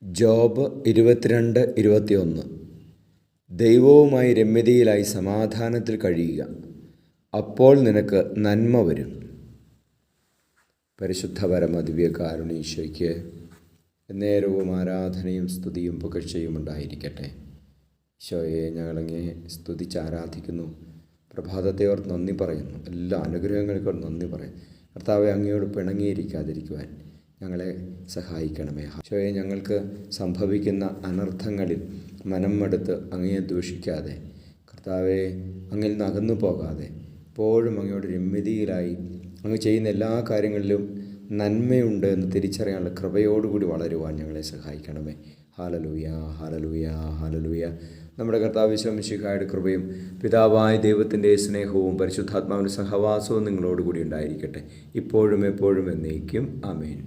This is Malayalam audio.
ജോബ് 22:21. ദൈവവുമായി രമ്യതയിലായി സമാധാനത്തിൽ കഴിയുക, അപ്പോൾ നിനക്ക് നന്മ വരും. പരിശുദ്ധ പരമ ദിവ്യകാരുണ്യ നേരവും ആരാധനയും സ്തുതിയും പുകഴ്ചയും ഉണ്ടായിരിക്കട്ടെ. ഈശോയെ, ഞങ്ങളങ്ങേ സ്തുതിച്ച് ആരാധിക്കുന്നു. പ്രഭാതത്തെ ഓർത്ത് നന്ദി പറയുന്നു. എല്ലാ അനുഗ്രഹങ്ങൾക്കും നന്ദി പറയും. കർത്താവെ, അങ്ങയോട് പിണങ്ങിയിരിക്കാതിരിക്കുവാൻ ഞങ്ങളെ സഹായിക്കണമേ. ഈശോയെ, ഞങ്ങൾക്ക് സംഭവിക്കുന്ന അനർത്ഥങ്ങളിൽ മനം മടുത്ത് അങ്ങയെ ദൂഷിക്കാതെ, കർത്താവെ, അങ്ങിൽ നിന്ന് അകന്നു പോകാതെ എപ്പോഴും അങ്ങയോട് രമ്യതയിലായി അങ്ങ് ചെയ്യുന്ന എല്ലാ കാര്യങ്ങളിലും നന്മയുണ്ട് എന്ന് തിരിച്ചറിയാനുള്ള കൃപയോടുകൂടി വളരുവാൻ ഞങ്ങളെ സഹായിക്കണമേ. Hallelujah, hallelujah, hallelujah. നമ്മുടെ കർത്താവ് യേശു മിശിഹായുടെ കൃപയും പിതാവായ ദൈവത്തിൻ്റെ സ്നേഹവും പരിശുദ്ധാത്മാവിൻ്റെ സഹവാസവും നിങ്ങളോടുകൂടി ഉണ്ടായിരിക്കട്ടെ, ഇപ്പോഴും എപ്പോഴും എന്നേക്കും. ആമേൻ.